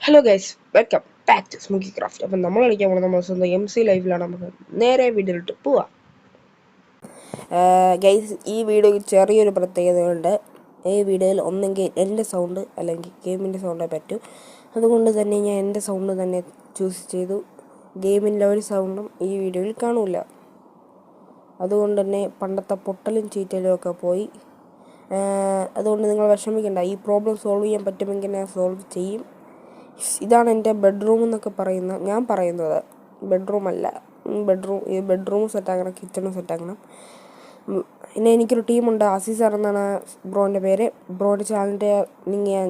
Hello guys, welcome back to Smoky Craft. അപ്പം നമ്മൾ കളിക്കാൻ പോകുന്നത് നമ്മുടെ സ്വന്തം MC ലൈവിലാണ്. നമുക്ക് നേരെ വീഡിയോയിലിട്ട് പോവാം. ഗൈസ്, ഈ വീഡിയോയിൽ ചെറിയൊരു പ്രത്യേകതയുണ്ട്. ഈ വീഡിയോയിൽ ഒന്നെങ്കിൽ എൻ്റെ സൗണ്ട് അല്ലെങ്കിൽ ഗെയിമിൻ്റെ സൗണ്ടേ പറ്റൂ. അതുകൊണ്ട് തന്നെ ഞാൻ എൻ്റെ സൗണ്ട് തന്നെ ചൂസ് ചെയ്തു. ഗെയിമിൻ്റെ ഒരു സൗണ്ടും ഈ വീഡിയോയിൽ കാണില്ല. അതുകൊണ്ട് തന്നെ പണ്ടത്തെ പൊട്ടലും ചീറ്റലും ഒക്കെ പോയി. അതുകൊണ്ട് നിങ്ങൾ വിഷമിക്കണ്ട. ഈ പ്രോബ്ലം സോൾവ് ചെയ്യാൻ പറ്റുമെങ്കിൽ ഞാൻ സോൾവ് ചെയ്യും. ഇതാണ് എൻ്റെ ബെഡ്റൂം എന്നൊക്കെ ഞാൻ പറയുന്നത്. ബെഡ്റൂമല്ല, ഈ ബെഡ്റൂം സെറ്റാക്കണം, കിച്ചണും സെറ്റാക്കണം. പിന്നെ എനിക്കൊരു ടീമുണ്ട്, അസീസർ എന്നാണ് ബ്രോൻ്റെ പേര്. ബ്രോൻ്റെ ചാനലിൻ്റെ ലിങ്ക് ഞാൻ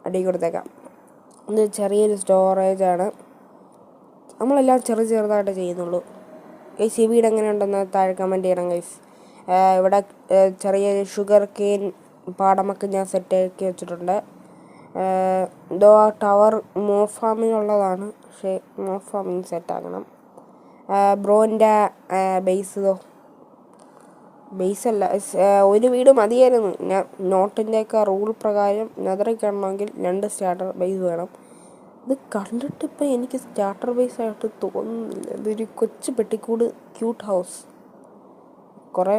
അടിയിൽ കൊടുത്തേക്കാം. ഇത് ചെറിയൊരു സ്റ്റോറേജാണ്. നമ്മളെല്ലാം ചെറുതായിട്ട് ചെയ്യുന്നുള്ളൂ. ഗൈസ്, ഈ വീട് എങ്ങനെയുണ്ടെന്ന് താഴെ കമൻറ്റ് ചെയ്യണം ഗൈസ്. ഇവിടെ ചെറിയ ഷുഗർ കെയിൻ പാടമൊക്കെ ഞാൻ സെറ്റാക്കി വെച്ചിട്ടുണ്ട്. ഇതോ ആ ടവർ മോർ ഫാമിനുള്ളതാണ്, പക്ഷേ മോർ ഫാമിങ് സെറ്റാക്കണം. ബ്രോൻ്റെ ബേസല്ല, ഒരു വീട് മതിയായിരുന്നു. ഞാൻ നോട്ടിൻ്റെയൊക്കെ റൂൾ പ്രകാരം നെതറിൽ കാണണമെങ്കിൽ 2 സ്റ്റാർട്ടർ ബേസ് വേണം. ഇത് കണ്ടിട്ടിപ്പോൾ എനിക്ക് സ്റ്റാർട്ടർ ബേസ് ആയിട്ട് തോന്നുന്നില്ല. ഇതൊരു കൊച്ചു പെട്ടിക്കൂട്, ക്യൂട്ട് ഹൗസ്. കുറേ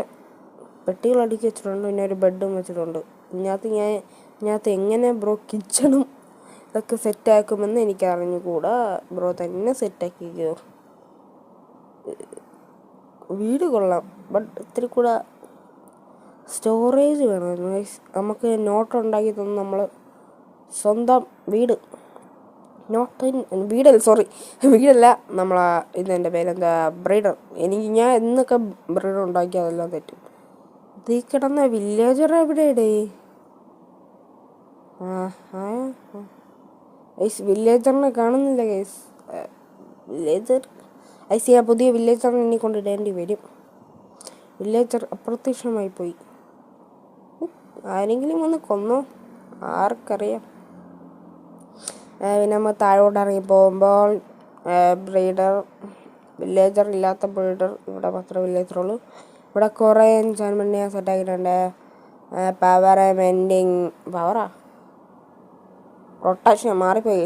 പെട്ടികൾ അടുക്കി വെച്ചിട്ടുണ്ട്, പിന്നെ ഒരു ബെഡും വെച്ചിട്ടുണ്ട്. ഇതിനകത്ത് എങ്ങനെ ബ്രോ കിച്ചണും ഇതൊക്കെ സെറ്റാക്കുമെന്ന് എനിക്ക് അറിഞ്ഞുകൂടാ. ബ്രോ തന്നെ സെറ്റാക്കിക്കോ. വീട് കൊള്ളാം, ബട്ട് ഇത്തിരി കൂടെ സ്റ്റോറേജ് വേണമായിരുന്നു. നമുക്ക് നോട്ട് ഉണ്ടാക്കി തന്നു നമ്മൾ സ്വന്തം വീട്. വീടല്ല, നമ്മളാ ഇതെൻ്റെ പേരെന്താ, ബ്രീഡർ. ഞാൻ എന്നൊക്കെ ബ്രീഡർ ഉണ്ടാക്കി അതെല്ലാം തെറ്റും. ഇത് കിടന്ന വില്ലേജർ എവിടെയടേ? വില്ലേജറിനെ കാണുന്നില്ല ഗൈസ്. ഞാൻ പുതിയ വില്ലേജറിനെ ഇനി കൊണ്ടിടേണ്ടി വരും. വില്ലേജർ അപ്രത്യക്ഷമായി പോയി. ആരെങ്കിലും ഒന്ന് കൊന്നോ, ആർക്കറിയാം. പിന്നെ നമ്മൾ താഴോട്ട് ഇറങ്ങി പോകുമ്പോൾ വില്ലേജർ ഇല്ലാത്ത ബ്രീഡർ ഇവിടെ മാത്രമേ വില്ലേജറുള്ളൂ. ഇവിടെ കുറേ എൻചാൻമെൻറ്റ് ഞാൻ സെറ്റാക്കിയിട്ടുണ്ട്. റൊട്ടേഷൻ മാറിപ്പോയി.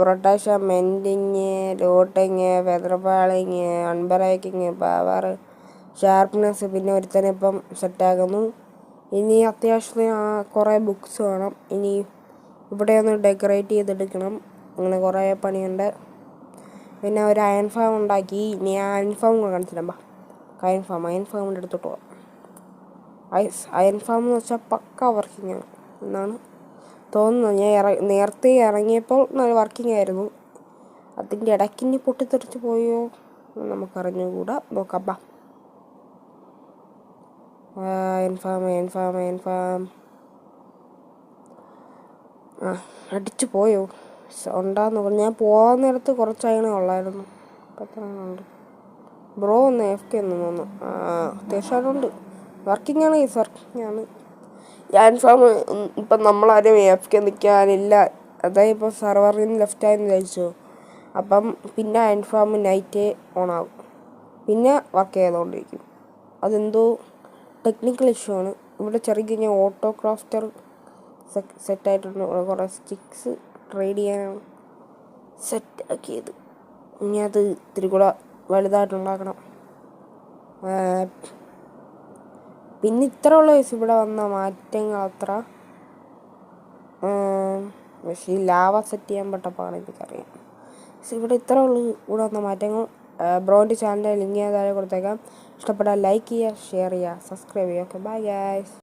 Rotation, mending, looting, feather falling, unbreaking, power, sharpness. പിന്നെ ഒരുത്തനിപ്പം സെറ്റാക്കുന്നു. ഇനി അത്യാവശ്യത്തിന് കുറേ ബുക്സ് വേണം. ഇനി ഇവിടെ ഒന്ന് ഡെക്കറേറ്റ് ചെയ്തെടുക്കണം. അങ്ങനെ കുറേ പണിയുണ്ട്. പിന്നെ ഒരു അയൺ ഫാം ഉണ്ടാക്കി. ഇനി ആ അയൺ ഫാം കൂടെ കാണിച്ചിടാം. അയൺ ഫാമിൻ്റെ അടുത്തോട്ട് പോകാം. അയൺ ഫാം എന്ന് വെച്ചാൽ പക്ക വർക്കിംഗ് ആണ് എന്നാണ് തോന്നുന്നത്. ഞാൻ നേരത്തെ ഇറങ്ങിയപ്പോൾ നല്ല വർക്കിംഗ് ആയിരുന്നു. അതിൻ്റെ ഇടയ്ക്കിനി പൊട്ടിത്തെറിച്ച് പോയോ നമുക്കറിഞ്ഞുകൂടാ. നോക്കാം. അയൺ ഫാം അടിച്ചു പോയോ? ഉണ്ടാന്ന് പറഞ്ഞു. ഞാൻ പോകാൻ നേരത്ത് കുറച്ച് അയണേ ഉള്ളായിരുന്നു. ഇപ്പം എത്ര ഉണ്ട്? ബ്രോ ഒന്ന് FK ഒന്ന് തോന്നുന്നു. അത്യാവശ്യമായിട്ടുണ്ട്. വർക്കിംഗ് ആണ്. അയൺ ഫാം ഇപ്പം നമ്മളാരും FK നിൽക്കാനില്ല. അതായത് ഇപ്പോൾ സർവറിൽ നിന്ന് ലെഫ്റ്റായെന്ന് വിചാരിച്ചു. അപ്പം പിന്നെ അയൺ ഫാം നൈറ്റ് ഓണാകും, പിന്നെ വർക്ക് ചെയ്തുകൊണ്ടിരിക്കും. അതെന്തോ ടെക്നിക്കൽ ഇഷ്യൂ ആണ്. ഇവിടെ ചെറിയ ഓട്ടോ ക്രാഫ്റ്റർ സെറ്റായിട്ടുണ്ട്. കുറേ സ്റ്റിക്സ് ട്രേഡ് ചെയ്യാനാണ് സെറ്റാക്കിയത്. ഇനി അത് ഇത്തിരി കൂടെ വലുതായിട്ടുണ്ടാക്കണം. പിന്നെ ഇത്ര ഉള്ള കേസ് ഇവിടെ വന്ന മാറ്റങ്ങൾ അത്ര. പക്ഷേ ഈ ലാവ സെറ്റ് ചെയ്യാൻ പെട്ടപ്പോഴാണ് എനിക്കറിയാം. പക്ഷേ ഇവിടെ ഇത്ര ഉള്ളു ഇവിടെ വന്ന മാറ്റങ്ങൾ. ബ്രോൻ്റെ ചാനലിൻ്റെ ലിങ്ക് ഞാൻ താഴെ കൊടുത്തേക്കാം. ഇഷ്ടപ്പെട്ടാൽ ലൈക്ക് ചെയ്യുക, ഷെയർ ചെയ്യുക, സബ്സ്ക്രൈബ് ചെയ്യുക. Okay, bye guys.